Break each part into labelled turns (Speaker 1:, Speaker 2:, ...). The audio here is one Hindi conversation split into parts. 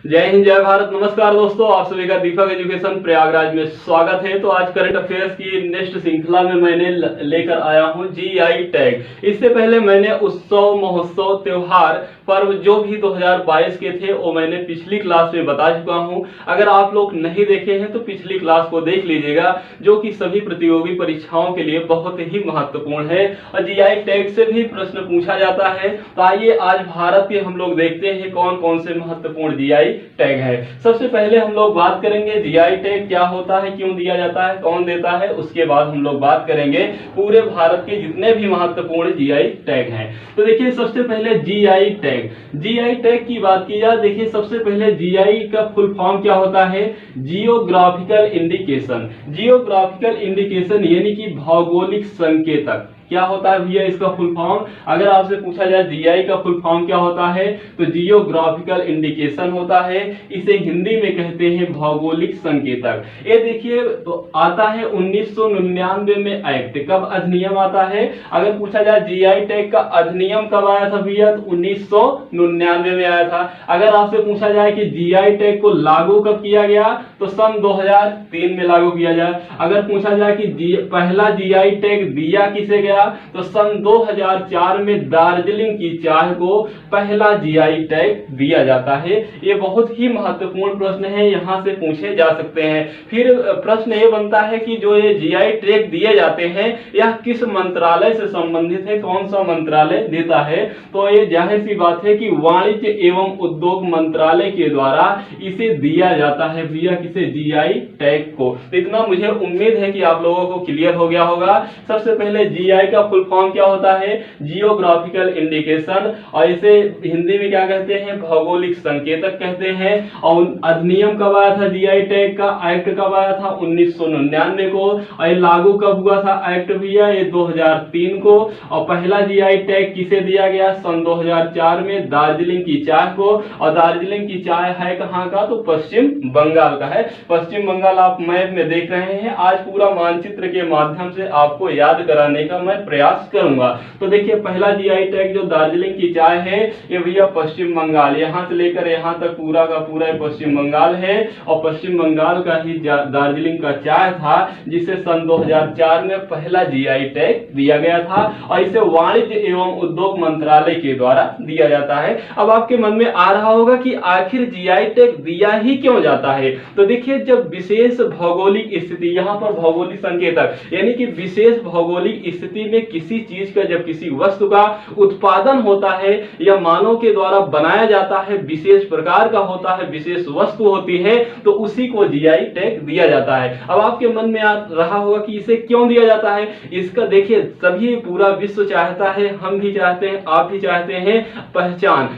Speaker 1: जय हिंद, जय भारत। नमस्कार दोस्तों, आप सभी का दीपक एजुकेशन प्रयागराज में स्वागत है। तो आज करंट अफेयर्स की नेक्स्ट श्रृंखला में मैंने लेकर आया हूं जीआई टैग। इससे पहले मैंने उत्सव, महोत्सव, त्योहार, पर्व जो भी 2022 के थे वो मैंने पिछली क्लास में बता चुका हूं। अगर आप लोग नहीं देखे हैं तो पिछली क्लास को देख लीजिएगा, जो कि सभी प्रतियोगी परीक्षाओं के लिए बहुत ही महत्वपूर्ण है और जीआई टैग से भी प्रश्न पूछा जाता है। तो आइए आज भारत के हम लोग देखते हैं कौन कौन से महत्वपूर्ण जीआई टैग है। सबसे पहले हम लोग बात करेंगे जीआई टैग क्या होता है, क्यों दिया जाता है, कौन देता है। उसके बाद हम लोग बात करेंगे पूरे भारत के जितने भी महत्वपूर्ण जीआई टैग हैं। तो देखिए सबसे पहले जीआई टैग की बात की जाए, देखिए सबसे पहले जीआई का फुल फॉर्म क्या होता है, जियोग्राफिकल इंडिकेशन। जियोग्राफिकल इंडिकेशन यानी कि भौगोलिक संकेतक क्या होता है भैया इसका फुल फॉर्म। अगर आपसे पूछा जाए जीआई का फुल फॉर्म क्या होता है तो जियोग्राफिकल इंडिकेशन होता है। इसे हिंदी में कहते हैं भौगोलिक संकेतक। ये देखिए तो आता है 1999 में एक्ट। कब अधिनियम आता है, अगर पूछा जाए जीआई टैग का अधिनियम कब आया था भैया तो 1999 में आया था। अगर आपसे पूछा जाए कि जीआई टैग को लागू कब किया गया तो सन 2003 में लागू किया जाए। अगर पूछा जाए कि पहला जीआई टैग दिया किसे गया तो सन 2004 में दार्जिलिंग की चाय को पहला जीआई टैग दिया जाता है। ये बहुत ही महत्वपूर्ण प्रश्न है, यहां से पूछे जा सकते हैं। फिर प्रश्न ये बनता है कि जो ये जीआई टैग दिए जाते हैं यह किस मंत्रालय से संबंधित है, कौन सा मंत्रालय देता है। तो ये जाहिर सी बात है कि वाणिज्य एवं उद्योग मंत्रालय के द्वारा इसे दिया जाता है भैया, किसे, जीआई टैग को। तो इतना मुझे उम्मीद है कि आप लोगों को क्लियर हो गया होगा। सबसे पहले जीआई का फुल फॉर्म क्या होता है, जियोग्राफिकल इंडिकेशन, और इसे हिंदी में क्या कहते हैं, भौगोलिक संकेतक कहते हैं। और अधिनियम कब आया था जीआई टैग का, एक्ट कब आया था 1999 को, और लागू कब हुआ था एक्ट भैया, ये 2003 को। और पहला जीआई टैग किसे दिया गया सन 2004 में, दार्जिलिंग की चाय को। और दार्जिलिंग की चाय है कहाँ का तो पश्चिम बंगाल का है। पश्चिम बंगाल आप मैप में देख रहे हैं। आज पूरा मानचित्र के माध्यम से आपको याद कराने का मैं प्रयास करूंगा। तो देखिए पहला जीआई टैग जो दार्जिलिंग की चाय है ये भैया पश्चिम बंगाल, यहां से लेकर यहां तक पूरा का पूरा पश्चिम बंगाल है। और पश्चिम बंगाल का ही दार्जिलिंग का चाय था जिसे सन 2004 में पहला जीआई टैग दिया गया था। और इसे वाणिज्य एवं उद्योग मंत्रालय के द्वारा दिया जाता है। अब आपके मन में आ रहा होगा कि आखिर जीआई टैग दिया ही क्यों जाता है। तो देखिए जब विशेष भौगोलिक स्थिति, यहाँ पर भौगोलिक संकेतक यानी कि विशेष भौगोलिक स्थिति में किसी चीज का, जब किसी वस्तु का उत्पादन होता है या मानव के द्वारा बनाया जाता है, विशेष प्रकार का होता है, विशेष वस्तु होती है, तो उसी को जीआई टैग दिया जाता है। अब आपके मन में आ रहा होगा कि इसे क्यों दिया जाता है। इसका देखिए सभी पूरा विश्व चाहता है, हम भी चाहते हैं, आप भी चाहते हैं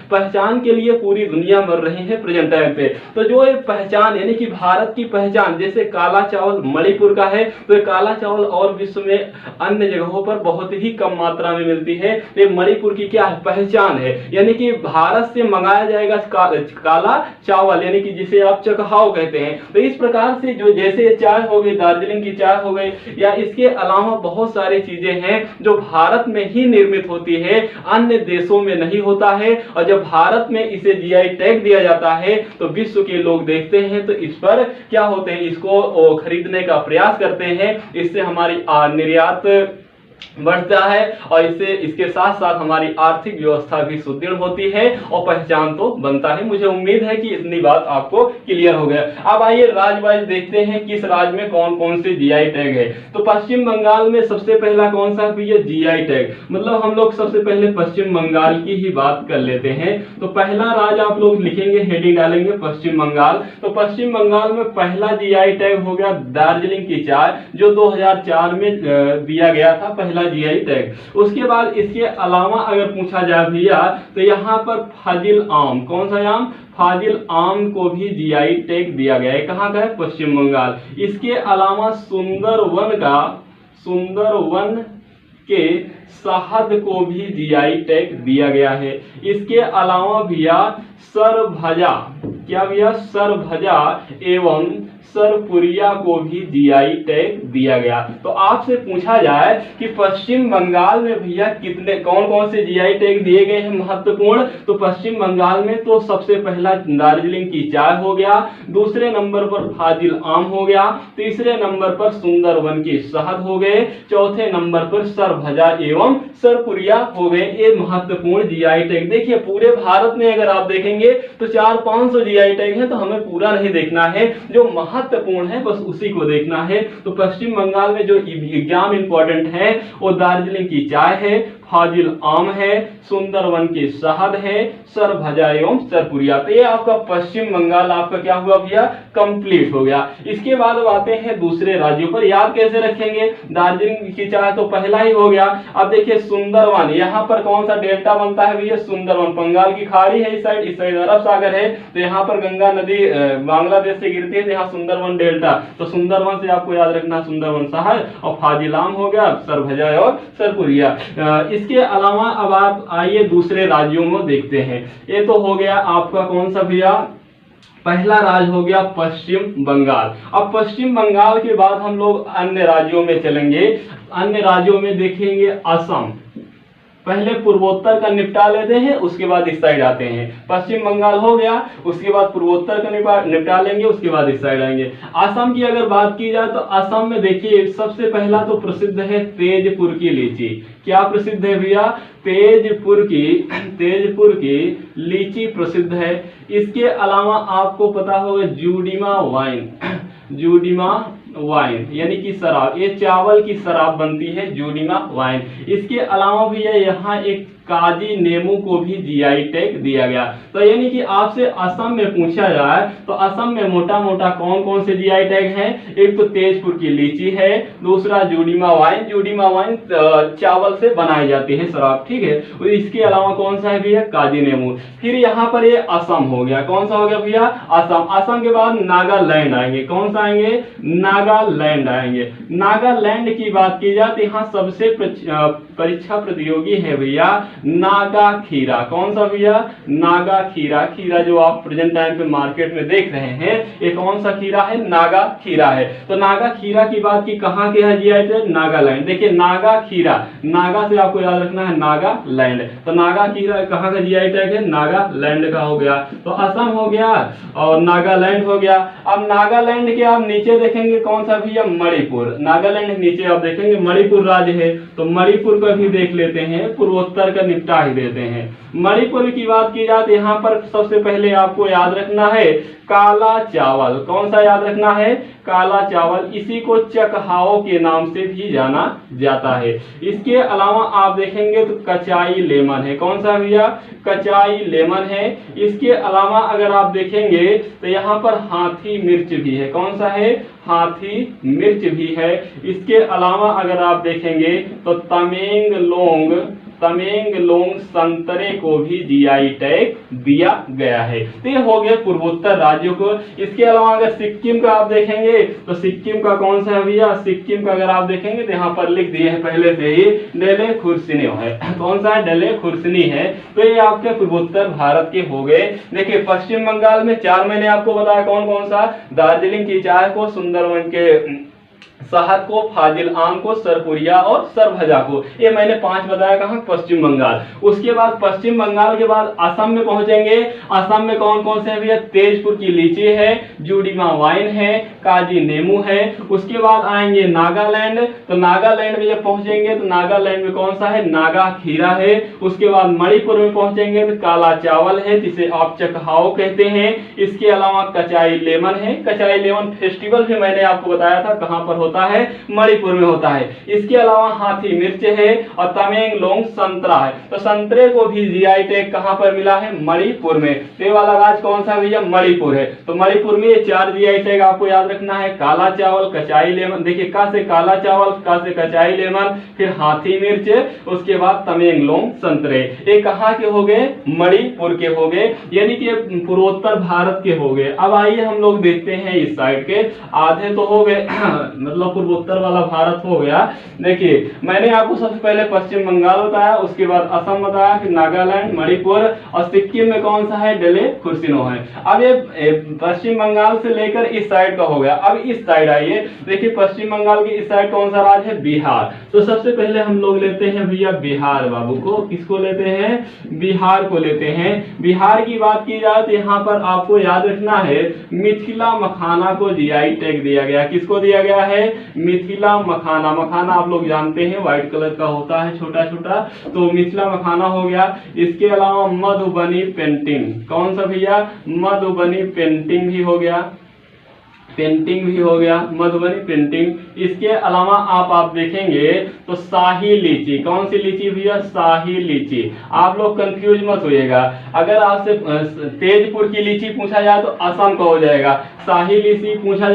Speaker 1: पहचान के लिए पूरी दुनिया मर रही है प्रेजेंट टाइम पे। तो जो ये पहचान यानी कि भारत की पहचान, जैसे काला चावल मणिपुर का है तो ये काला चावल और विश्व में अन्य जगहों पर बहुत ही कम मात्रा में मिलती है। ये मणिपुर की क्या है, पहचान है। यानी कि भारत से मंगाया जाएगा काला चावल, यानी कि जिसे आप चकहाव कहते हैं। तो इस प्रकार से जो जैसे चाय हो गई, दार्जिलिंग की चाय हो गई, या इसके अलावा बहुत सारी चीजें हैं जो भारत में ही निर्मित होती है, अन्य देशों में नहीं होता है। और जब भारत में इसे जीआई टैग दिया जाता है तो विश्व के लोग देखते हैं तो इस पर क्या होते हैं, इसको खरीदने का प्रयास करते हैं। इससे हमारी निर्यात बढ़ता है और इसके साथ साथ हमारी आर्थिक व्यवस्था भी सुदृढ़ होती है और पहचान तो बनता है। मुझे उम्मीद है कि इतनी बात आपको क्लियर हो गया। अब आइए राज्य वाइज देखते हैं किस राज्य में कौन कौन से जीआई टैग है। तो पश्चिम बंगाल में सबसे पहला कौन सा है ये जीआई टैग, मतलब हम लोग सबसे पहले पश्चिम बंगाल की ही बात कर लेते हैं। तो पहला राज्य आप लोग लिखेंगे, हेडिंग डालेंगे पश्चिम बंगाल। तो पश्चिम बंगाल में पहला जीआई टैग हो गया दार्जिलिंग की चाय, जो 2004 में दिया गया था पहला जीआई टैग। उसके बाद इसके अलावा अगर पूछा जाए भैया तो यहाँ पर फाजिल आम, कौन सा आम, फाजिल आम को भी जीआई टैग दिया गया है। कहाँ का है, पश्चिम बंगाल। इसके अलावा सुंदरवन के शहद को भी जीआई टैग दिया गया है। इसके अलावा भैया सरभजा, क्या भैया, सरभजा एवं सरपुरिया को भी जीआई टैग दिया गया। तो आपसे पूछा जाए कि पश्चिम बंगाल में भैया कितने कौन कौन से जीआई टैग दिए गए हैं महत्वपूर्ण, तो पश्चिम बंगाल में तो सबसे पहला दार्जिलिंग की चाय हो गया, दूसरे नंबर पर फाजिल आम हो गया, तीसरे नंबर पर सुंदरवन की शहद हो गए, चौथे नंबर पर सरभजा एवं सरपुरिया हो गए। ये महत्वपूर्ण जीआई टैग। देखिए पूरे भारत में अगर आप देखेंगे तो 400-500 जीआई टैग है, तो हमें पूरा नहीं देखना है, जो महत्वपूर्ण है बस उसी को देखना है। तो पश्चिम बंगाल में जो एग्जाम इंपॉर्टेंट है वो दार्जिलिंग की चाय है, फाजिल आम है, सुंदरवन की शहद है, सरभजा एवं सरपुरिया। तो ये आपका पश्चिम बंगाल आपका क्या हुआ भैया, कंप्लीट हो गया। इसके बाद अब आते हैं दूसरे राज्यों पर। याद कैसे रखेंगे, दार्जिलिंग की चाय तो पहला ही हो गया। अब देखिए सुंदरवन, यहाँ पर कौन सा डेल्टा बनता है भैया, सुंदरवन। बंगाल की खाड़ी है इस साइड अरब सागर है, तो यहाँ पर गंगा नदी बांग्लादेश से गिरती है, तो यहाँ सुंदरवन डेल्टा। तो सुंदरवन से आपको याद रखना सुंदरवन शहद, और फाजिल आम हो गया, सरभजा और सरपुरिया। इसके अलावा अब आप आइए दूसरे राज्यों में देखते हैं। ये तो हो गया आपका कौन सा भैया, पहला राज्य हो गया पश्चिम बंगाल। अब पश्चिम बंगाल के बाद हम लोग अन्य राज्यों में चलेंगे। अन्य राज्यों में देखेंगे असम। पहले पूर्वोत्तर का निपटा लेते हैं, उसके बाद इस साइड आते हैं। पश्चिम बंगाल हो गया, उसके बाद पूर्वोत्तर का निपटा लेंगे, उसके बाद इस साइड आएंगे। असम की अगर बात की जाए तो असम में देखिए सबसे पहला तो प्रसिद्ध है तेजपुर की लीची। क्या प्रसिद्ध है भैया, तेजपुर की लीची प्रसिद्ध है। इसके अलावा आपको पता होगा जुडिमा वाइन यानी कि शराब, ये चावल की शराब बनती है जुडिमा वाइन। इसके अलावा भी यहाँ एक काजी नेमू को भी जीआई टैग दिया गया। तो यानी कि आपसे असम में पूछा जाए तो असम में मोटा मोटा कौन कौन से जीआई टैग हैं, एक तो तेजपुर की लीची है, दूसरा जुडिमा वाइन चावल से बनाई जाती है शराब, ठीक है। और इसके अलावा कौन सा है भैया, काजी नेमू। फिर यहाँ पर ये असम हो गया, कौन सा हो गया भैया, असम के बाद नागालैंड आएंगे। कौन सा आएंगे, नागालैंड आएंगे। नागालैंड की बात की जाए तो यहाँ सबसे परीक्षा प्रतियोगी है भैया नागा खीरा। कौन सा भैया, नागा खीरा जो आप प्रेजेंट टाइम पे मार्केट में देख रहे हैं, ये कौन सा खीरा है, नागा खीरा है। तो नागा खीरा की बात की कहाँ के है जीआई टैग, नागालैंड। देखिए नागा खीरा, नागा से आपको याद रखना है नागालैंड। तो नागा खीरा कहाँ का जीआई टैग है, नागालैंड का हो गया। तो असम हो गया और नागालैंड हो गया। अब नागालैंड के आप नीचे देखेंगे कौन सा भैया, मणिपुर। नागालैंड के नीचे आप देखेंगे मणिपुर राज्य है, तो मणिपुर का भी देख लेते हैं, पूर्वोत्तर का निपटा ही देते हैं। मणिपुर की बात की जाए तो यहाँ पर सबसे पहले आपको याद रखना है काला चावल। कौन सा याद रखना है, काला चावल। इसी को चकहाओ के नाम से भी जाना जाता है। इसके अलावा आप देखेंगे तो कचाई लेमन है। कौन सा भैया, कचाई लेमन है। इसके अलावा अगर आप देखेंगे तो यहाँ पर हाथी मिर्च भी है। कौन सा है, हाथी मिर्च भी है। इसके अलावा अगर आप देखेंगे तो तमेंगलोंग संतरे को भी जीआई टैग दिया गया है। तो ये हो गया पूर्वोत्तर राज्यों को। इसके अलावा अगर सिक्किम का आप देखेंगे तो सिक्किम का कौन सा है भैया, सिक्किम का अगर आप देखेंगे तो यहाँ पर लिख दिए हैं पहले से ही, डेले खुर्सनी है। कौन सा है, डेले खुर्सनी है। तो ये आपके पूर्वोत्तर भारत के हो गए। देखिए पश्चिम बंगाल में 4 मैंने आपको बताया कौन कौन सा, दार्जिलिंग की चाय को, सुंदरवन के शहद को, फाजिल आम को, सरपुरिया और सरभजा को। ये मैंने 5 बताया कहाँ, पश्चिम बंगाल। उसके बाद पश्चिम बंगाल के बाद असम में पहुंचेंगे। असम में कौन कौन से है भैया, तेजपुर की लीची है, जुडिमा वाइन है, काजी नेमू है। उसके बाद आएंगे नागालैंड। तो नागालैंड में जब पहुंचेंगे तो नागालैंड में कौन सा है, नागा खीरा है। उसके बाद मणिपुर में पहुंचेंगे तो काला चावल है, जिसे आप चकहाओ कहते हैं। इसके अलावा कचाई लेमन है। कचाई लेमन फेस्टिवल भी मैंने आपको बताया था कहां पर होता है, मणिपुर में होता है। इसके अलावा हाथी मिर्च है और तमेंगलोंग संतरा है। तो संतरे को भी जीआई टैग कहां पर मिला है, मणिपुर में। ये वाला राज्य कौन सा भैया, मणिपुर है। तो मणिपुर में ये 4 जीआई टैग आपको याद रखना है, काला चावल, कचाई लेमन। देखिए का से काला चावल, का से कचाई लेमन, फिर हाथी मिर्च, उसके बाद तमेंगलोंग संतरे। ये कहां के हो गए, मणिपुर के हो गए, यानी कि पूर्वोत्तर भारत के हो गए। अब आइए हम लोग देखते हैं इस साइड के, आधे तो हो गए मतलब पूर्वोत्तर वाला भारत हो गया। देखिए मैंने आपको सबसे पहले पश्चिम बंगाल बताया, उसके बाद असम बताया, फिर नागालैंड, मणिपुर और सिक्किम में कौन सा है, डेले खुर्सिनो है। अब ये पश्चिम बंगाल से लेकर इस साइड का हो गया। अब इस साइड आइए, देखिए पश्चिम बंगाल के इस साइड कौन सा राज्य है, बिहार। तो सबसे पहले हम लोग लेते हैं भैया बिहार बाबू को। किसको लेते हैं, बिहार को लेते हैं। बिहार की बात की जाए तो यहाँ पर आपको याद रखना है मिथिला मखाना को जीआई टैग दिया गया। किसको दिया गया है, मिथिला मखाना। मखाना आप लोग जानते हैं व्हाइट कलर का होता है, छोटा छोटा, तो मिथिला मखाना हो गया। इसके अलावा मधुबनी पेंटिंग, कौन सा भैया, मधुबनी पेंटिंग भी हो गया, पेंटिंग भी हो गया, मधुबनी पेंटिंग। इसके अलावा आप देखेंगे तो शाही लीची, कौन सी लीची भैया, शाही लीची। आप लोग कंफ्यूज मत होइएगा, अगर आपसे तेजपुर की लीची पूछा जाए तो असम का हो जाएगा, शाही लीची पूछा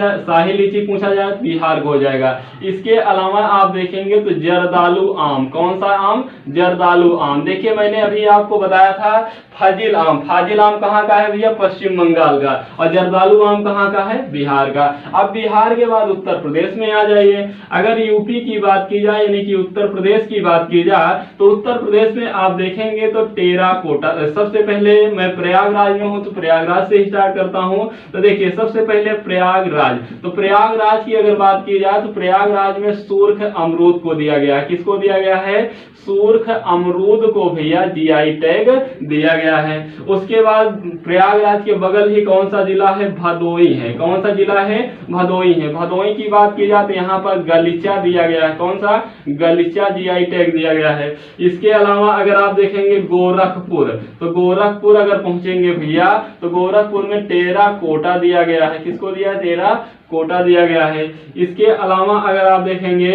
Speaker 1: जाए तो बिहार का हो जाएगा। इसके अलावा आप देखेंगे तो जर्दालू आम, कौन सा आम, जर्दालू आम। देखिए मैंने अभी आपको बताया था फाजिल आम, फाजिल आम कहाँ का है भैया, पश्चिम बंगाल का, और जर्दालू आम कहाँ का है, बिहार का। अब बिहार के बाद उत्तर प्रदेश में आ जाइए। अगर यूपी की बात की जाए यानी कि उत्तर प्रदेश की बात की जाए तो उत्तर प्रदेश में आप देखेंगे तो टेराकोटा। सबसे पहले मैं प्रयागराज में हूं तो प्रयागराज से स्टार्ट करता हूं। तो देखिए सबसे पहले प्रयागराज, तो प्रयागराज की अगर बात की जाए तो प्रयागराज में सुर्ख अमरूद को दिया गया है। किसको दिया गया है, सुर्ख अमरूद को भैया जीआई टैग दिया गया है। उसके बाद प्रयागराज के बगल ही कौन सा जिला है, भदोई है। कौन सा जिला है, भदोई है। भदोई की बात की जाए तो यहाँ पर गलीचा दिया गया है, कौन सा, गलीचा जीआई टैग दिया गया है। इसके अलावा अगर आप देखेंगे गोरखपुर, तो गोरखपुर अगर पहुंचेंगे भैया तो गोरखपुर में टेराकोटा दिया गया है। किसको दिया, टेराकोटा दिया गया है। इसके अलावा अगर आप देखेंगे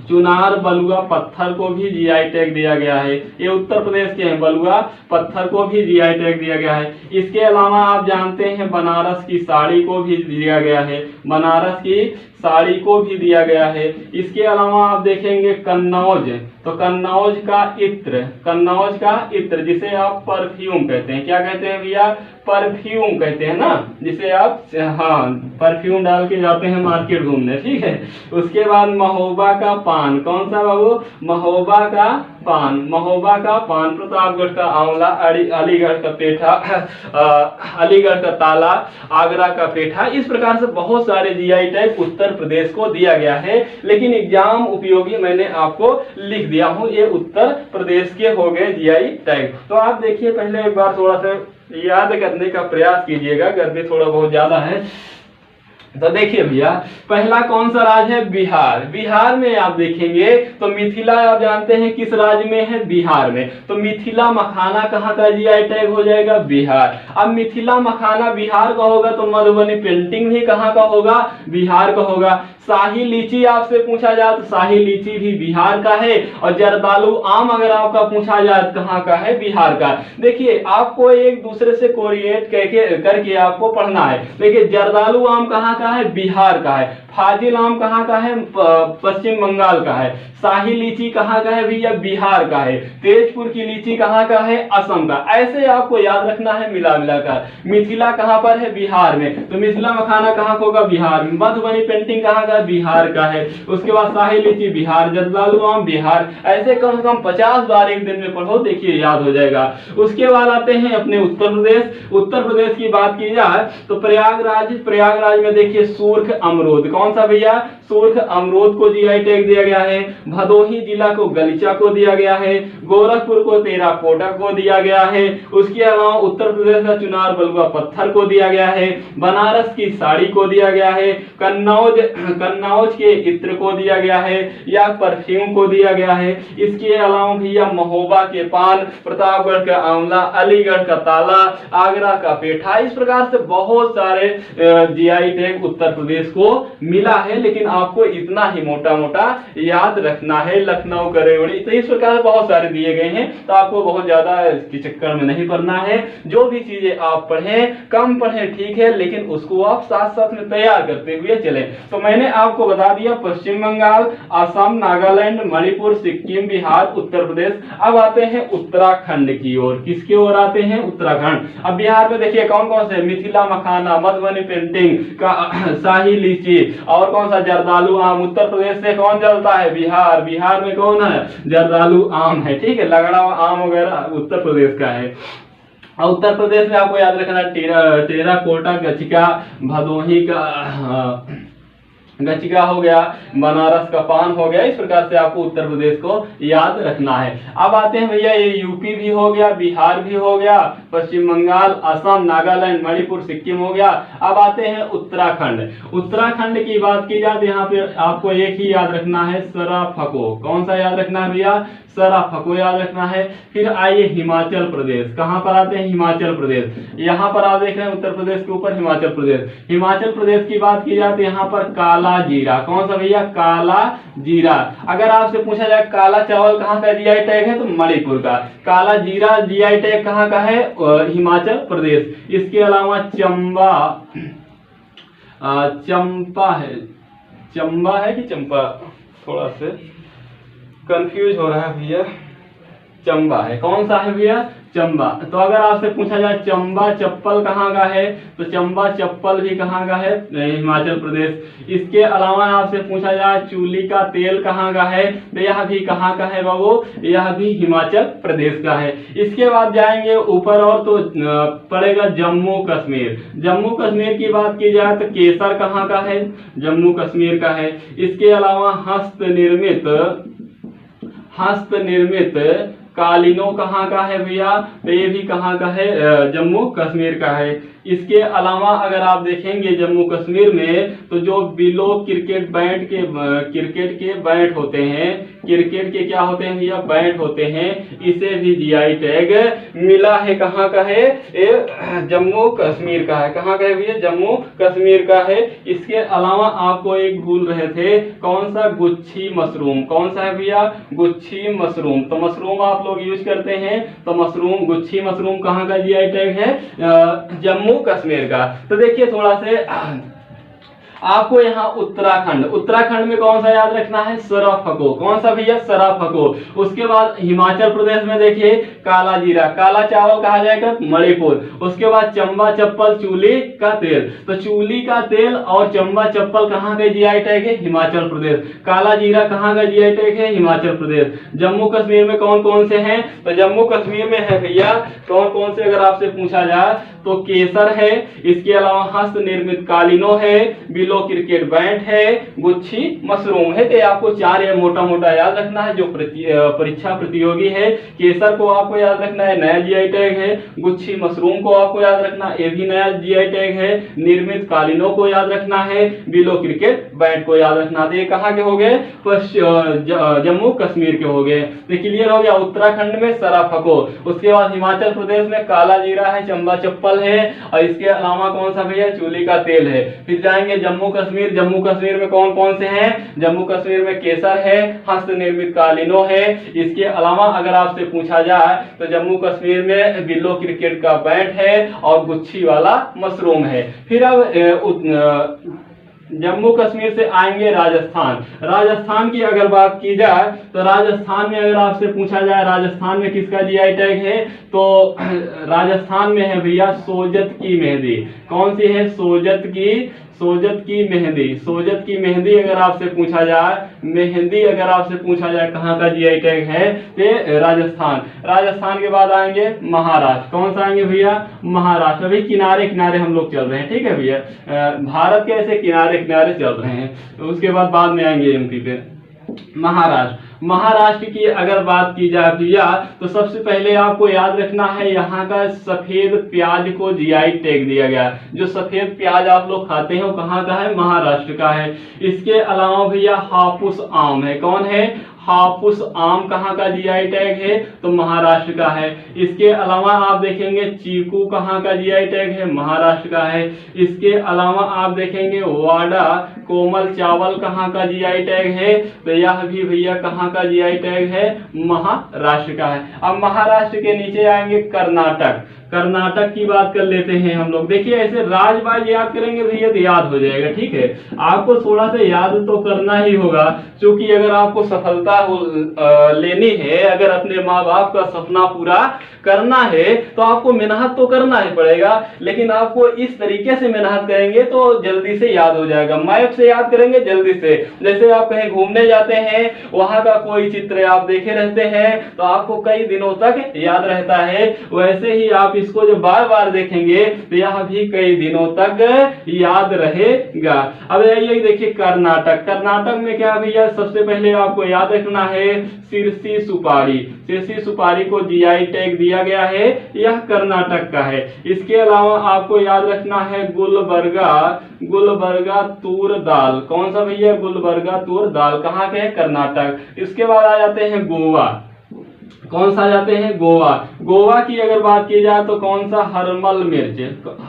Speaker 1: चुनार बलुआ पत्थर को भी जीआई टैग दिया गया है। ये उत्तर प्रदेश के हैं, बलुआ पत्थर को भी जीआई टैग दिया गया है। इसके अलावा आप जानते हैं बनारस की साड़ी को भी दिया गया है, बनारस की साड़ी को भी दिया गया है। इसके अलावा आप देखेंगे कन्नौज, तो कन्नौज का इत्र जिसे आप परफ्यूम कहते हैं, क्या कहते हैं भैया, परफ्यूम कहते हैं ना, जिसे आप हाँ परफ्यूम डाल के जाते हैं मार्केट घूमने, ठीक है। उसके बाद महोबा का पान, कौन सा बाबू, महोबा का पान, प्रतापगढ़ का आंवला, अलीगढ़ का पेठा, अलीगढ़ का ताला, आगरा का पेठा। इस प्रकार से बहुत सारे जीआई टैग उत्तर प्रदेश को दिया गया है, लेकिन एग्जाम उपयोगी मैंने आपको लिख दिया हूं, ये उत्तर प्रदेश के हो गए जीआई टैग। तो आप देखिए पहले एक बार थोड़ा सा याद करने का प्रयास कीजिएगा, गर्मी थोड़ा बहुत ज्यादा है। तो देखिए भैया पहला कौन सा राज्य है, बिहार। बिहार में आप देखेंगे तो मिथिला आप जानते हैं किस राज्य में है, बिहार में। तो मिथिला मखाना कहाँ का जीआई टैग हो जाएगा, बिहार। अब मिथिला मखाना बिहार का होगा तो मधुबनी पेंटिंग भी कहाँ का होगा, बिहार का होगा। शाही लीची आपसे पूछा जाए तो शाही लीची भी बिहार का है, और जर्दालू आम अगर आपका पूछा जाए तो कहाँ का है, बिहार का। देखिए आपको एक दूसरे से कोरिलेट करके आपको पढ़ना है। देखिए जर्दालू आम कहाँ का है, बिहार का है। फाजिल आम कहाँ का है, पश्चिम बंगाल का है। शाही लीची कहाँ का है भैया, बिहार का है। तेजपुर की लीची कहाँ का है, असम का। ऐसे आपको याद रखना है मिला मिलाकर। मिथिला कहाँ पर है, बिहार में, तो मिथिला मखाना कहाँ का होगा, बिहार में। मधुबनी पेंटिंग कहाँ का, बिहार का है। उसके बाद शाही लीची बिहार, जर्दालू आम बिहार। ऐसे कम से कम 50 बार एक दिन में पढ़ो, देखिए याद हो जाएगा। उसके बाद आते हैं अपने उत्तर प्रदेश। उत्तर प्रदेश की बात की जाए तो प्रयागराज में देखिए सुर्ख अमरूद, कौन सा भैया, सुर्ख अमरूद को जीआई टैग दिया गया है। भदोही जिला को गलीचा को दिया गया है। गोरखपुर को टेराकोटा को दिया गया है। उसके अलावा उत्तर प्रदेश का चुनार बलुआ पत्थर को दिया गया है। बनारस की साड़ी को दिया गया है। कन्नौज के इत्र को दिया गया है या परफ्यूम को दिया गया है। इसके अलावा भैया महोबा के पान, प्रतापगढ़ का आंवला, अलीगढ़ का ताला, आगरा का पेठा। इस प्रकार से बहुत सारे जीआई टैग उत्तर प्रदेश को मिला है, लेकिन आपको इतना ही मोटा मोटा याद रखना है। लखनऊ का रेवड़ी, तो इस प्रकार बहुत सारे दिए गए हैं, तो आपको बहुत ज्यादा इसके चक्कर में नहीं पड़ना है। जो भी चीजें आप पढ़ें कम पढ़ें ठीक है, लेकिन उसको आप साथ साथ में तैयार करते हुए चलें। तो मैंने आपको बता दिया पश्चिम बंगाल, असम, नागालैंड, मणिपुर, सिक्किम, बिहार, उत्तर प्रदेश। अब आते हैं उत्तराखंड की ओर। किसकी ओर आते हैं, उत्तराखंड। अब बिहार में देखिए कौन कौन से, मिथिला मखाना, मधुबनी पेंटिंग का शाही लीची। और कौन सा, जर्दालू आम। उत्तर प्रदेश से कौन चलता है, बिहार। बिहार में कौन है, जर्दालू आम है, ठीक है। लगड़ा आम वगैरह उत्तर प्रदेश का है। और उत्तर प्रदेश में आपको याद रखना टेराकोटा, गचिका, भदोही का गचिका हो गया, बनारस का पान हो गया। इस प्रकार से आपको उत्तर प्रदेश को याद रखना है। अब आते हैं भैया, ये यूपी भी हो गया, बिहार भी हो गया, पश्चिम बंगाल, असम, नागालैंड, मणिपुर, सिक्किम हो गया। अब आते हैं उत्तराखंड। उत्तराखंड की बात की जाए तो यहाँ पे आपको एक ही याद रखना है, सराफको। कौन सा याद रखना है भैया, सराफको याद रखना है। फिर आइए हिमाचल प्रदेश। कहाँ पर आते हैं, हिमाचल प्रदेश। यहाँ पर आप देख रहे हैं उत्तर प्रदेश के ऊपर हिमाचल प्रदेश। हिमाचल प्रदेश की बात की जाए तो यहाँ पर काला जीरा। कौन सा भैया, काला जीरा। अगर आपसे पूछा जाए काला चावल कहाँ का जीआई टैग है, तो मणिपुर का। काला जीरा जीआई टैग कहाँ का है, हिमाचल प्रदेश। इसके अलावा चंबा, चंपा है, चंबा है कि चंपा, थोड़ा से कंफ्यूज हो रहा है भैया, चंबा है। कौन सा है भैया, चंबा। तो अगर आपसे पूछा जाए चंबा चप्पल कहाँ का है, तो चंबा चप्पल भी कहाँ का है, हिमाचल प्रदेश। इसके अलावा आपसे पूछा जाए चूली का तेल कहाँ का है, तो यह भी कहाँ का है बाबू, यह भी हिमाचल प्रदेश का है। इसके बाद जाएंगे ऊपर और तो पड़ेगा जम्मू कश्मीर। जम्मू कश्मीर की बात की जाए तो केसर कहाँ का है, जम्मू कश्मीर का है। इसके अलावा हस्त निर्मित कालीनों कहाँ का है भैया, तो ये भी कहाँ का है, जम्मू कश्मीर का है। इसके अलावा अगर आप देखेंगे जम्मू कश्मीर में तो जो बिलो क्रिकेट के बैट होते हैं, क्रिकेट के क्या होते हैं भैया, बैट होते हैं, इसे भी जीआई टैग मिला है। कहाँ का है, ये जम्मू कश्मीर का है। कहाँ का है भैया, जम्मू कश्मीर का है। इसके अलावा आपको एक भूल रहे थे, कौन सा, गुच्छी मशरूम। कौन सा है भैया, गुच्छी मशरूम। तो मशरूम आप लोग यूज करते हैं, तो मशरूम, गुच्छी मशरूम कहाँ का जीआई टैग है, जम्मू कश्मीर का। तो देखिए थोड़ा से आपको यहाँ उत्तराखंड में कौन सा याद रखना है, सराफको। कौन सा भैया, सराफको। उसके बाद हिमाचल प्रदेश में देखिए काला जीरा, काला चावल कहा जाएगा मणिपुर। उसके बाद चंबा चप्पल, चूली का तेल। तो चूली का तेल और चंबा चप्पल कहाँ के जीआई टैग है, हिमाचल प्रदेश। काला जीरा कहाँ का जीआई टैग है, हिमाचल प्रदेश। जम्मू कश्मीर में कौन कौन से हैं, तो जम्मू कश्मीर में है भैया कौन कौन से, अगर आपसे पूछा जाए तो केसर है, इसके अलावा हस्त निर्मित कालीनो है, बिलो क्रिकेट बैट है, गुच्छी मशरूम है। तो आपको चार या मोटा मोटा याद रखना है। जो परीक्षा प्रतियोगी है, केसर को आपको याद रखना है, नया जीआई टैग है। गुच्छी मशरूम को आपको याद रखना है, ये भी नया जीआई टैग है। निर्मित कालीनों को याद रखना है, बिलो क्रिकेट बैट को याद रखना है। ये कहाँ के हो गए, जम्मू कश्मीर के हो गए। तो क्लियर हो गया। उत्तराखंड में सराफको, उसके बाद हिमाचल प्रदेश में काला जीरा है, चंबा चप्पल है, और इसके अलावा कौन सा भैया, चूली का तेल है। फिर जाएंगे जम्मू कश्मीर में कौन कौन से हैं, जम्मू कश्मीर में केसर है, हस्त निर्मित कालीनो है। इसके अलावा अगर आपसे पूछा जाए तो जम्मू कश्मीर में बिल्लो क्रिकेट का बैट है और गुच्छी वाला मशरूम है। फिर अब जम्मू कश्मीर से आएंगे राजस्थान की अगर बात की जाए तो राजस्थान में अगर आपसे पूछा जाए राजस्थान में किसका जीआई टैग है, तो राजस्थान में है भैया सोजत की मेहंदी। कौन सी है, सोजत की मेहंदी अगर आपसे पूछा जाए, कहाँ का जीआई टैग है, तो राजस्थान के बाद आएंगे महाराष्ट्र। कौन सा आएंगे भैया, महाराष्ट्र। अभी किनारे हम लोग चल रहे हैं, ठीक है भैया, भारत के ऐसे किनारे चल रहे हैं। तो उसके बाद में आएंगे एमपी पे। महाराष्ट्र की अगर बात की जाए भैया तो सबसे पहले आपको याद रखना है, यहाँ का सफेद प्याज को जीआई टैग दिया गया। जो सफेद प्याज आप लोग खाते हैं वो कहाँ का है, महाराष्ट्र का है। इसके अलावा भैया हापुस आम है। कौन है, हापुस आम कहाँ का जीआई टैग है, तो महाराष्ट्र का है। इसके अलावा आप देखेंगे चीकू कहाँ का जीआई टैग है, महाराष्ट्र का है। इसके अलावा आप देखेंगे वाडा कोमल चावल कहाँ का जीआई टैग है, तो यह भी भैया कहाँ का जीआई टैग है, महाराष्ट्र का है। अब महाराष्ट्र के नीचे आएंगे कर्नाटक। कर्नाटक की बात कर लेते हैं हम लोग। देखिए ऐसे राज्य वाइज याद करेंगे भैया तो याद हो जाएगा, ठीक है। आपको थोड़ा सा याद तो करना ही होगा, क्योंकि अगर आपको सफलता लेनी है, अगर अपने माँ बाप का सपना पूरा करना है तो आपको मेहनत तो करना ही पड़ेगा, लेकिन आपको इस तरीके से मेहनत करेंगे तो जल्दी से याद हो जाएगा। मैप से याद करेंगे जल्दी से। जैसे आप कहीं घूमने जाते हैं, वहां का कोई चित्र आप देखे रहते हैं तो आपको कई दिनों तक याद रहता है, वैसे ही आप इसको जब बार बार देखेंगे तो यह भी कई दिनों तक याद रहेगा। अब ये देखिए कर्नाटक। कर्नाटक में क्या भैया, सबसे पहले आपको याद रखना है सिरसी सुपारी। सिरसी सुपारी को जीआई टैग दिया गया है, यह कर्नाटक का है। इसके अलावा आपको याद रखना है गुलबर्गा। गुलबर्गा तूर दाल, कौन सा भैया, गुलबर्गा तूर दाल कहाँ के है, कर्नाटक। इसके बाद आ जाते हैं गोवा। कौन सा जाते हैं, गोवा। गोवा की अगर बात की जाए तो कौन सा, हरमल मिर्च।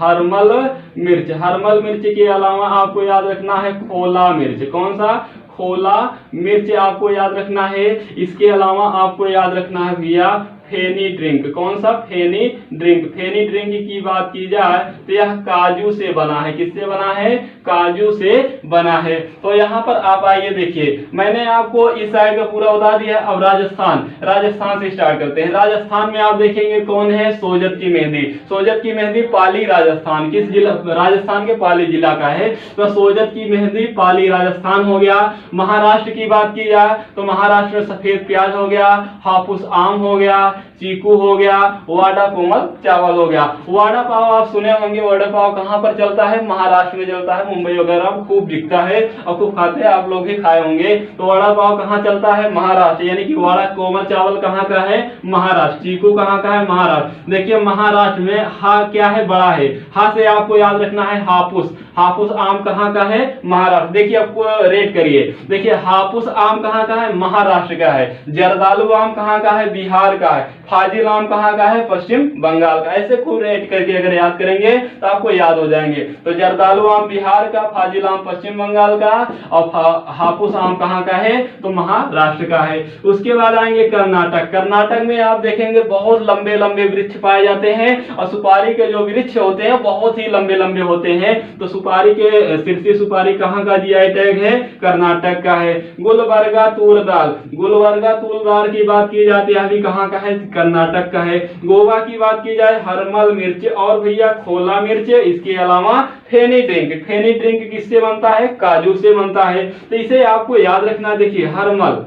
Speaker 1: हरमल मिर्च। हरमल मिर्च के अलावा आपको याद रखना है खोला मिर्च। कौन सा, खोला मिर्च आपको याद रखना है। इसके अलावा आपको याद रखना है भैया फेनी ड्रिंक। कौन सा, फेनी ड्रिंक। फेनी ड्रिंक की बात की जाए तो यह काजू से बना है। किससे बना है, काजू से बना है। तो यहाँ पर आप आइए देखिए, मैंने आपको इस साइड का पूरा बता दिया। अब राजस्थान। राजस्थान से स्टार्ट करते हैं। राजस्थान में आप देखेंगे कौन है, सोजत की मेहंदी। सोजत की मेहंदी पाली राजस्थान, किस जिला, राजस्थान के पाली जिला का है। तो सोजत की मेहंदी पाली राजस्थान हो गया। महाराष्ट्र की बात की जाए तो महाराष्ट्र में सफेद प्याज हो गया, हापुस आम हो गया, चीकू हो गया, वाडा कोमल चावल हो गया। वाडा पाव आप सुने होंगे, वाडा पाव कहाँ पर चलता है, महाराष्ट्र में चलता है। मुंबई वगैरह में खूब बिकता है और खूब खाते हैं, आप लोग भी खाए होंगे। तो वाडा पाव कहाँ चलता है, महाराष्ट्र, यानी कि वाडा कोमल चावल कहाँ का है, महाराष्ट्र। चीकू कहाँ का है, महाराष्ट्र। देखिए महाराष्ट्र में हा क्या है, बड़ा है। हा से आपको याद रखना है हापुस। हापुस आम कहाँ का है, महाराष्ट्र। देखिए आपको रेट करिए, देखिए हापुस आम कहाँ का है, महाराष्ट्र का है। जर्दालू आम कहाँ का है, बिहार का है। फाजिल आम कहाँ का है, पश्चिम बंगाल का। ऐसे खूब रेट करके अगर याद करेंगे तो आपको याद हो जाएंगे। तो जर्दालू आम बिहार का, फाजिल आम पश्चिम बंगाल का, और हापुस आम कहाँ का है, तो महाराष्ट्र का है। उसके बाद आएंगे कर्नाटक। कर्नाटक में आप देखेंगे बहुत लंबे लंबे वृक्ष पाए जाते हैं, और सुपारी के जो वृक्ष होते हैं बहुत ही लंबे लंबे होते हैं। तो सुपारी के, सिरसी सुपारी कहाँ का जीआई टैग है, कर्नाटक का है। गुलबर्गा तूर दाल। गुलबर्गा तूर दाल की बात की जाती है, अभी कहाँ का है, कर्नाटक का है। गोवा की बात की जाए हरमल मिर्च और भैया खोला मिर्च। इसके अलावा फेनी ड्रिंक। फेनी ड्रिंक किससे बनता है, काजू से बनता है। तो इसे आपको याद रखना। देखिए हरमल,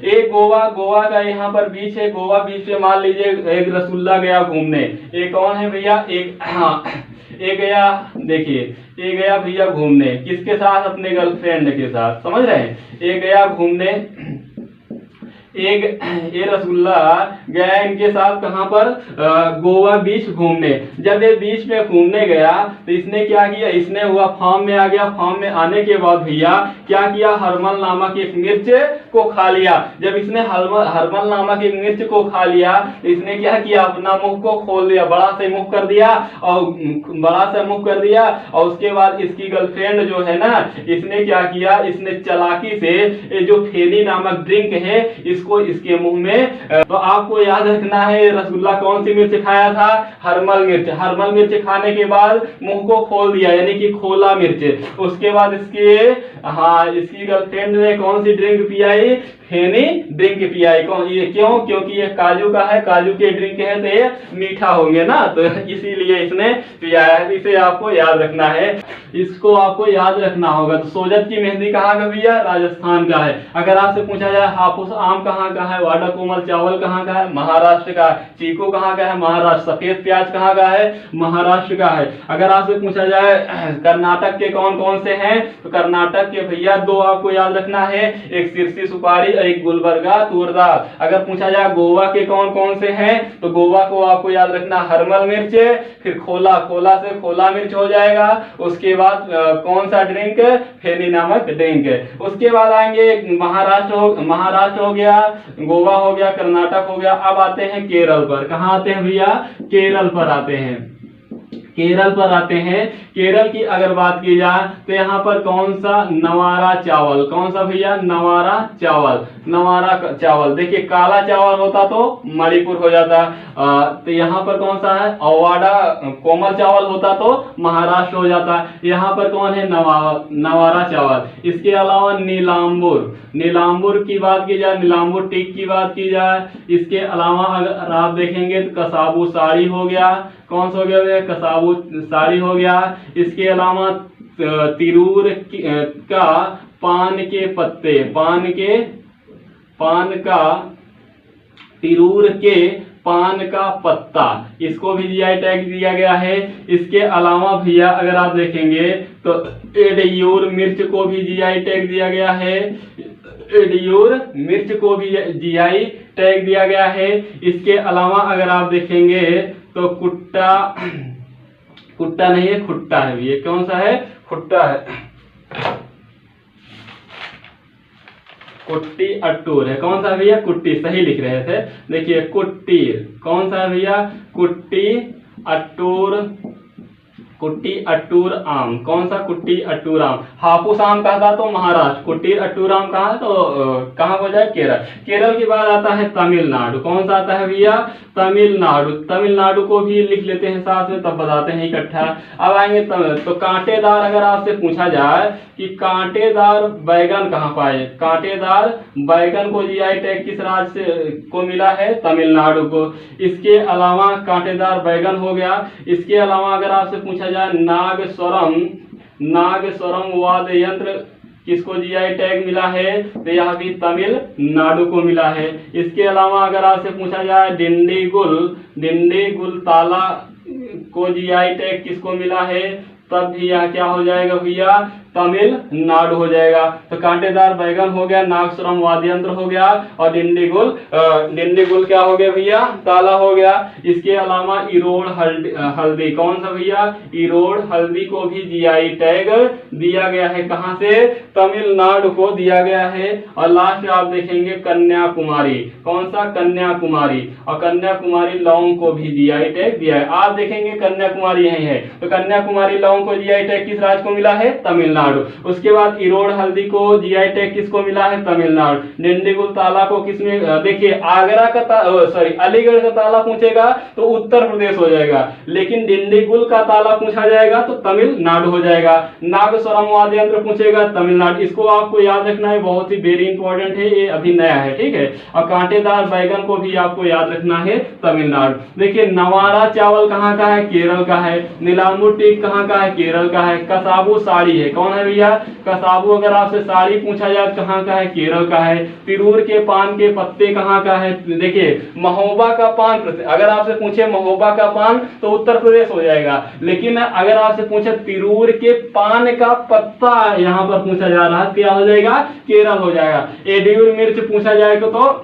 Speaker 1: एक गोवा, गोवा का यहाँ पर बीच है, गोवा बीच में मान लीजिए एक रसगुल्ला गया घूमने। एक कौन है भैया, एक, हाँ, एक गया, देखिए एक गया भैया घूमने, किसके साथ, अपने गर्लफ्रेंड के साथ, समझ रहे हैं। एक गया घूमने, एक ये रसगुल्ला गया इनके साथ कहां पर, गोवा बीच घूमने। जब ये बीच में घूमने गया तो इसने क्या किया, इसने हुआ फार्म में आ गया। फार्म में आने के बाद भैया क्या किया, हरमल नामक एक मिर्च को खा लिया। जब इसने हरमल नामक एक मिर्च को खा लिया तो इसने क्या किया, अपना मुंह को खोल दिया, बड़ा से मुंह कर दिया, और बड़ा सा मुंह कर दिया। और उसके बाद इसकी गर्लफ्रेंड जो है ना, इसने क्या किया, इसने चालाकी से ये जो फेनी नामक ड्रिंक है इसको इसके मुंह में, तो आपको याद रखना है रसगुल्ला कौन सी मिर्च खाया था, हरमल मिर्च। हरमल मिर्च खाने के बाद मुंह को खोल दिया, यानी कि खोला मिर्च। उसके बाद इसके, हाँ, इसकी गर्लफ्रेंड ने कौन सी ड्रिंक पियाई, फेनी ड्रिंक पियाई। कौन, ये क्यों, क्योंकि ये काजू का है, काजू के ड्रिंक है तो ये मीठा होंगे ना, तो इसीलिए इसने पियाया है। इसे आपको याद रखना है, इसको आपको याद रखना होगा। तो सोजत की मेहंदी कहाँ का भैया, राजस्थान का है। अगर आपसे पूछा जाए हापुस आम कहाँ का है, वाडा कोमल चावल कहाँ का है, महाराष्ट्र का। चीकू कहाँ का है, महाराष्ट्र। सफेद प्याज कहाँ का है, महाराष्ट्र का है। अगर आपसे पूछा जाए कर्नाटक के कौन कौन से हैं, तो कर्नाटक के भैया दो आपको याद रखना है, एक सिरसी सुपारी, एक गुलबर्गा तूर दाल। अगर पूछा जाए गोवा के कौन कौन से हैं, तो गोवा को आपको याद रखना हरमल मिर्च, फिर खोला, खोला से खोला मिर्च हो जाएगा। उसके बाद कौन सा ड्रिंक, फेनी नामक ड्रिंक। उसके बाद आएंगे महाराष्ट्र हो गया, गोवा हो गया, कर्नाटक हो गया। अब आते हैं केरल पर। कहाँ आते हैं भैया, केरल पर आते हैं। केरल पर आते हैं। केरल की अगर बात की जाए तो यहाँ पर कौन सा, नवारा चावल। कौन सा भैया, नवारा चावल। नवारा चावल, देखिए काला चावल होता तो मणिपुर हो जाता। तो यहाँ पर कौन सा है, अवाडा कोमल चावल होता तो महाराष्ट्र हो जाता। यहाँ पर कौन है, नवारा चावल। इसके अलावा नीलांबुर, नीलांबुर की बात की जाए, नीलांबुर टीक की बात की जाए। इसके अलावा अगर आप देखेंगे तो कसाबू साड़ी हो गया, कौन सा हो गया, कसाबू साड़ी हो गया। इसके अलावा तिरूर का पान के पत्ते, पान का तिरूर के पान का पत्ता, इसको भी जीआई टैग दिया गया है। इसके अलावा भैया अगर आप देखेंगे तो एडियूर मिर्च को भी जीआई टैग दिया गया है, एडियूर मिर्च को भी जीआई टैग दिया गया है। इसके अलावा अगर आप देखेंगे तो कुट्टा नहीं है, खुट्टा है, ये कौन सा है, खुट्टा है, कुट्टी अट्टूर है, कौन सा भैया, कुट्टी, सही लिख रहे थे, देखिए कुट्टीर, कौन सा है भैया, कुट्टी अट्टूर, कुट्टी अट्टूर आम, कौन सा, कुट्टी अट्टूर आम। हापुस आम कहता तो महाराष्ट्र, कुट्टी अट्टूर आम कहाँ है, तो कहाँ हो जाए, केरल। केरल के बाद आता है तमिलनाडु, कौन सा आता है भैया, तमिलनाडु। तमिलनाडु को भी लिख लेते हैं साथ में, तब बताते हैं इकट्ठा। अब आएंगे तो कांटेदार, अगर आपसे पूछा जाए कि कांटेदार बैगन कहाँ पाए, कांटेदार बैगन को जीआई टैग किस राज्य से को मिला है, तमिलनाडु को। इसके अलावा कांटेदार बैगन हो गया। इसके अलावा अगर आपसे पूछा जाए नागस्वरम वाद्य यंत्र किसको जीआई टैग मिला है, तो यह भी तमिलनाडु को मिला है। इसके अलावा अगर आपसे पूछा जाए डिंडीगुल ताला को जीआई टैग किसको मिला है, तब भी यह क्या हो जाएगा भैया, तमिलनाडु हो जाएगा। तो कांटेदार बैगन हो गया, नागस्वरम वाद्य यंत्र हो गया, और डिंडीगुल क्या हो गया भैया, ताला हो गया। इसके अलावा इरोड़ हल्दी, कौन सा भैया, इरोड़ हल्दी को भी जीआई टैग दिया गया है, कहां से, तमिलनाडु को दिया गया है। और लास्ट में आप देखेंगे कन्याकुमारी, कौन सा, कन्याकुमारी, और कन्याकुमारी लौंग को भी जीआई टैग दिया है। आप देखेंगे कन्याकुमारी यही है, तो कन्याकुमारी लौंग को जीआई टैग किस राज्य को मिला है, तमिलनाडु। उसके बाद इरोड़ हल्दी को जीआई टैग किसको मिला है, तमिलनाडु। डिंडीगुल ताला को किसमें, देखिए आगरा का अलीगढ़ का ताला पूछेगा तो उत्तर प्रदेश हो जाएगा, लेकिन डिंडीगुल का ताला पूछा जाएगा तो तमिलनाडु हो जाएगा। नागस्वरम वाद्य यंत्र पूछेगा, तमिलनाडु। इसको आपको याद रखना है, बहुत ही वेरी इंपॉर्टेंट है, ये अभी नया है, ठीक है। और कांटेदार बैगन को भी आपको याद रखना है, तमिलनाडु। देखिए नवारा चावल कहाँ का है, केरल का है। नीलांबुर टीक कहाँ का है, केरल का है। कसाबू साड़ी है, कौन है भैया, कसाबू। अगर आपसे साड़ी पूछा जाए कहाँ का है, केरल का है। तिरूर के पान के पत्ते कहाँ का है, देखिए महोबा का पान, अगर आपसे पूछे महोबा का पान तो उत्तर प्रदेश हो जाएगा, लेकिन अगर आपसे पूछे तिरूर के पान का पत्ता यहाँ पर पूछा जा रहा है, क्या हो जाएगा, केरल हो जाएगा। एडियूर मिर्च पूछा जाएगा तो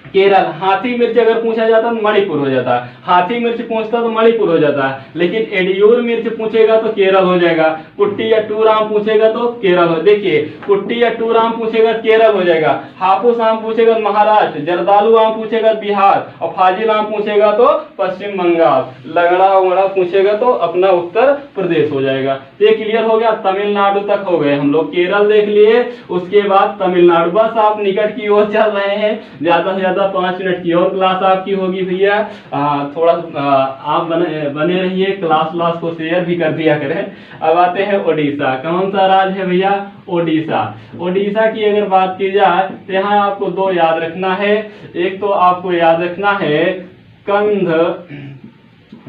Speaker 1: केरल। हाथी मिर्च अगर पूछा जाता तो मणिपुर हो जाता, हाथी मिर्च पूछता तो मणिपुर हो जाता, लेकिन एडियूर मिर्च पूछेगा तो केरल हो जाएगा। कुट्टी या टूर आम पूछेगा तो केरल हो, देखिए कुट्टी या टूर आम पूछेगा केरल हो जाएगा। हापुस आम पूछेगा महाराष्ट्र, जर्दालू आम पूछेगा बिहार, और फाजिल आम पूछेगा तो पश्चिम बंगाल, लगड़ा उगड़ा पूछेगा तो अपना उत्तर प्रदेश हो जाएगा। ये क्लियर हो गया, तमिलनाडु तक हो गए हम लोग, केरल देख लिए, उसके बाद तमिलनाडु। बस आप निकट की ओर चल रहे हैं, ज्यादा से ज्यादा 5 मिनट की और क्लास आपकी होगी भैया। थोड़ा आप बने रहिए, क्लास को शेयर भी कर दिया करें। अब आते हैं ओडिशा, कौन सा राज्य है भैया, ओडिशा। ओडिशा की अगर बात की जाए तो यहाँ आपको 2 याद रखना है। एक तो आपको याद रखना है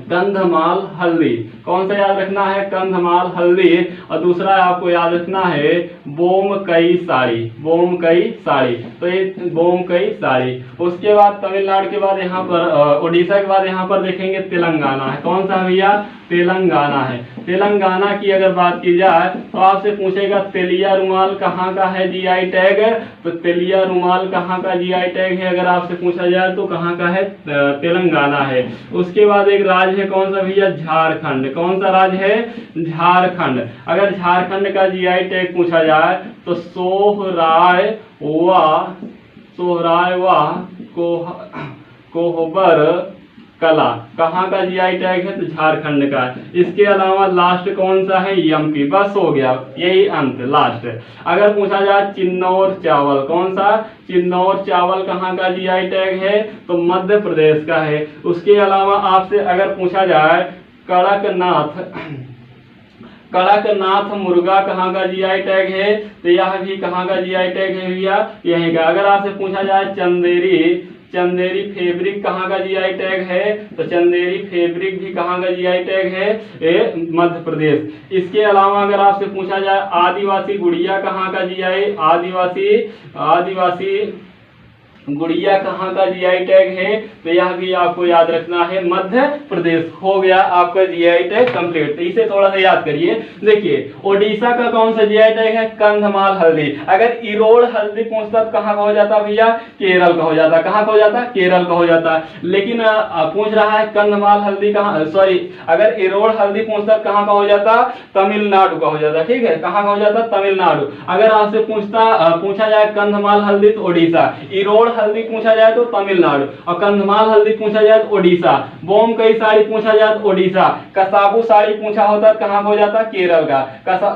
Speaker 1: कंधमाल हल्दी, कौन सा याद रखना है, कंधमाल हल्दी। और दूसरा आपको याद रखना है बोमकई साड़ी, बोमकई साड़ी, तो ये बोमकई साड़ी। उसके बाद तमिलनाडु के बाद यहाँ पर ओडिशा के बाद यहाँ पर देखेंगे तेलंगाना है, कौन सा भैया, तेलंगाना है। तेलंगाना की अगर बात की जाए तो आपसे पूछेगा तेलिया रुमाल कहाँ का है जीआई टैग, तो तेलिया रुमाल कहाँ का जीआई टैग है अगर आपसे पूछा जाए तो कहाँ का है, तेलंगाना है। उसके बाद एक राज्य है, कौन सा भैया, झारखंड। कौन सा राज्य है, झारखंड। अगर झारखंड का जीआई टैग पूछा जाए तो सोहराय वा कोहबर कला कहाँ का जीआई टैग है? तो झारखंड का। इसके अलावा लास्ट कौन सा है? एमपी। बस हो गया, यही अंत लास्ट। अगर पूछा जाए चिन्नौर चावल, कौन सा? चिन्नौर चावल कहाँ का जीआई टैग है? तो मध्य प्रदेश का है। उसके अलावा आपसे अगर पूछा जाए कड़कनाथ, कड़कनाथ मुर्गा कहाँ का जीआई टैग है? तो यह भी कहाँ का जीआई टैग है भैया? यहीं का। अगर आपसे पूछा जाए चंदेरी फैब्रिक कहाँ का जीआई टैग है? तो चंदेरी फैब्रिक भी कहाँ का जीआई टैग है? मध्य प्रदेश। इसके अलावा अगर आपसे पूछा जाए आदिवासी गुड़िया कहाँ का जीआई, आदिवासी गुड़िया कहाँ का जीआई टैग है? तो यह भी आपको याद रखना है, मध्य प्रदेश। हो गया आपका जीआई टैग कंप्लीट। तो इसे थोड़ा सा याद करिए। देखिए ओडिशा का कौन सा जीआई टैग है? कंधमाल हल्दी। अगर इरोड़ हल्दी पूछता तो कहाँ का हो जाता भैया? केरल का हो जाता। कहाँ का हो जाता? केरल का हो जाता। लेकिन पूछ रहा है कंधमाल हल्दी कहाँ, सॉरी, अगर इरोड़ हल्दी पूछता कहाँ का हो जाता? तमिलनाडु का हो जाता। ठीक है, कहाँ का हो जाता? तमिलनाडु। अगर आपसे पूछा जाए कंधमाल हल्दी तो ओडिशा, इरोड़ हल्दी पूछा जाए तो तमिलनाडु, और कंधमाल हल्दी पूछा जाए तो ओडिशा, बोमकई साड़ी पूछा जाए तो ओडिशा, कसाबू साड़ी पूछा होता तो कहाँ हो जाता? केरल का।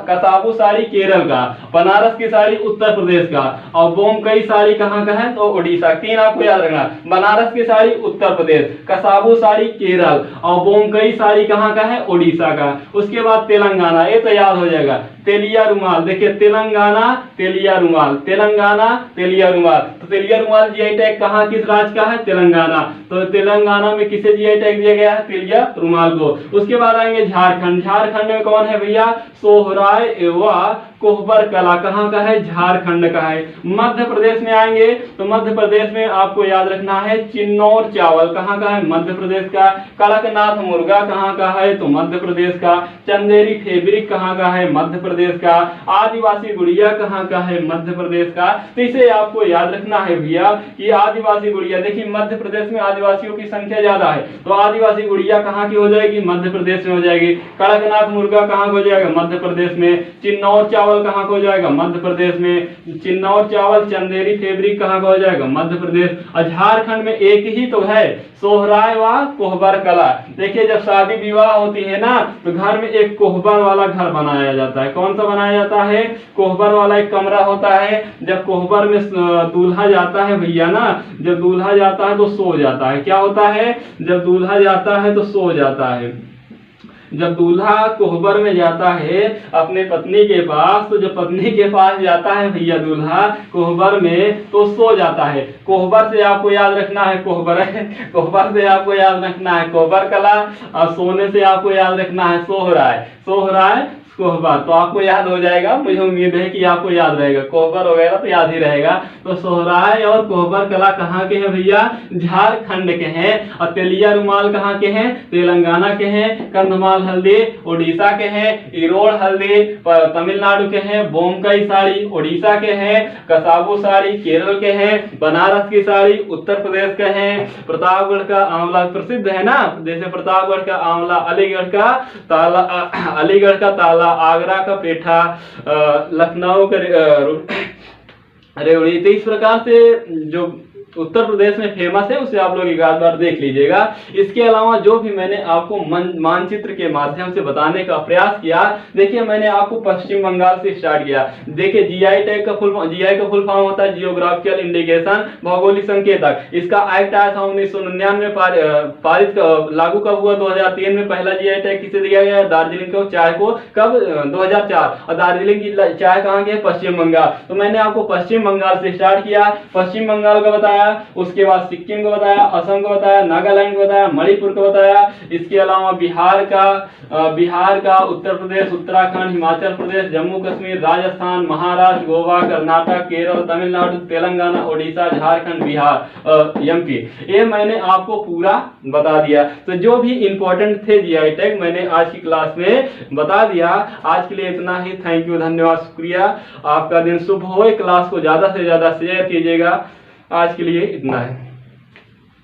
Speaker 1: कसाबू साड़ी केरल का, बनारस की साड़ी उत्तर प्रदेश का, और बोमकई साड़ी कहाँ का है? तो ओडिशा। तीन आपको याद रखना, बनारस की साड़ी उत्तर प्रदेश, कसाबू साड़ी केरल, और बोमकई साड़ी कहाँ का है? ओडिशा का। उसके बाद तेलंगाना, ये तो याद हो जाएगा, तेलिया रुमाल। देखिए तेलंगाना तेलिया रुमाल, तेलंगाना तेलिया रुमाल। तो तेलिया रुमाल जीआई टैग कहाँ, किस राज्य का है? तेलंगाना। तो तेलंगाना में किसे जीआई टैग दिया गया है? तेलिया रुमाल को। उसके बाद आएंगे झारखंड। झारखंड में कौन है भैया? सोहराय एवं कोहबर कला कहाँ का है? झारखंड का है। मध्य प्रदेश में आएंगे तो मध्य प्रदेश में आपको याद रखना है चिन्नौर चावल कहाँ का है? मध्य प्रदेश का। कड़कनाथ मुर्गा कहाँ का है? तो मध्य प्रदेश का। चंदेरी फैब्रिक कहाँ का है? मध्य प्रदेश का। आदिवासी गुड़िया कहाँ का है? मध्य प्रदेश का। तो इसे आपको याद रखना है भैया कि आदिवासी गुड़िया, देखिए मध्य प्रदेश में आदिवासियों की संख्या ज्यादा है, तो आदिवासी गुड़िया कहाँ की हो जाएगी? मध्य प्रदेश में हो जाएगी। कड़कनाथ मुर्गा कहाँ हो जाएगा? मध्य प्रदेश में। चिन्नौर चावल कहाँ को हो जाएगा? मध्य प्रदेश में। चिन्नौर चावल चंदेरी फैब्रिक कहाँ का हो जाएगा? मध्य प्रदेश। और झारखंड में एक ही तो है, सोहराय व कोहबर कला। देखिए जब शादी विवाह होती है ना तो घर में एक कोहबर वाला घर बनाया जाता है। कौन सा बनाया जाता है? कोहबर वाला एक कमरा होता है। जब कोहबर में दूल्हा जाता है भैया ना, जब दूल्हा जाता है तो सो जाता है। क्या होता है? जब दूल्हा जाता है तो सो जाता है। जब दूल्हा कोहबर में जाता है अपने पत्नी के पास, तो जब पत्नी के पास जाता है भैया दूल्हा कोहबर में तो सो जाता है। कोहबर से आपको याद रखना है कोहबर कोहबर से आपको याद रखना है कोहबर कला, और सोने से आपको याद रखना है सोहराय। सोहराय कोहबर, तो आपको याद हो जाएगा, मुझे उम्मीद है कि आपको याद रहेगा। कोहबर वगैरह तो याद ही रहेगा। तो सोहराय और कोहबर कला कहाँ के हैं भैया? झारखंड के हैं। और तेलिया रुमाल कहाँ के हैं? तेलंगाना के हैं। कंधमाल हल्दी ओडिशा के हैं। इरोड़ हल्दी तमिलनाडु के हैं। बोमकई साड़ी ओडिशा के हैं। कसाबू साड़ी केरल के हैं। बनारस की साड़ी उत्तर प्रदेश के हैं। प्रतापगढ़ का आंवला प्रसिद्ध है ना, जैसे प्रतापगढ़ का आंवला, अलीगढ़ का ताला, आगरा का पेठा, लखनऊ का रेवड़ी। तो इस प्रकार से जो उत्तर प्रदेश में फेमस है उसे आप लोग एक आध बार देख लीजिएगा। इसके अलावा जो भी मैंने आपको मानचित्र के माध्यम से बताने का प्रयास किया, देखिए मैंने आपको पश्चिम बंगाल से स्टार्ट किया। देखिए जीआई टैग का फुल फॉर्म होता है जियोग्राफिकल इंडिकेशन, भौगोलिक संकेतक। इसका एक्ट आया था 1999 में पारित, लागू कब हुआ? 2003 में पहला जीआई टैग किसे दिया गया? दार्जिलिंग को, चाय को। कब? 2004। और दार्जिलिंग की चाय कहाँ की है? पश्चिम बंगाल। तो मैंने आपको पश्चिम बंगाल से स्टार्ट किया, पश्चिम बंगाल का बताया, उसके बाद सिक्किम को बताया, असम को बताया, नागालैंड को बताया, मणिपुर को बताया। इसके अलावा बिहार का, उत्तर प्रदेश, उत्तराखंड, हिमाचल प्रदेश, जम्मू कश्मीर, राजस्थान, महाराष्ट्र, गोवा, कर्नाटक, केरल, तमिलनाडु, तेलंगाना, ओडिशा, झारखंड, बिहार, एमपी, ये मैंने आपको पूरा बता दिया। तो जो भी इंपॉर्टेंट थे जीआई टैग मैंने आज की क्लास में बता दिया। आज के लिए इतना ही। थैंक यू, धन्यवाद, शुक्रिया। आपका दिन शुभ हो। क्लास को ज्यादा से ज्यादा शेयर कीजिएगा। आज के लिए इतना है।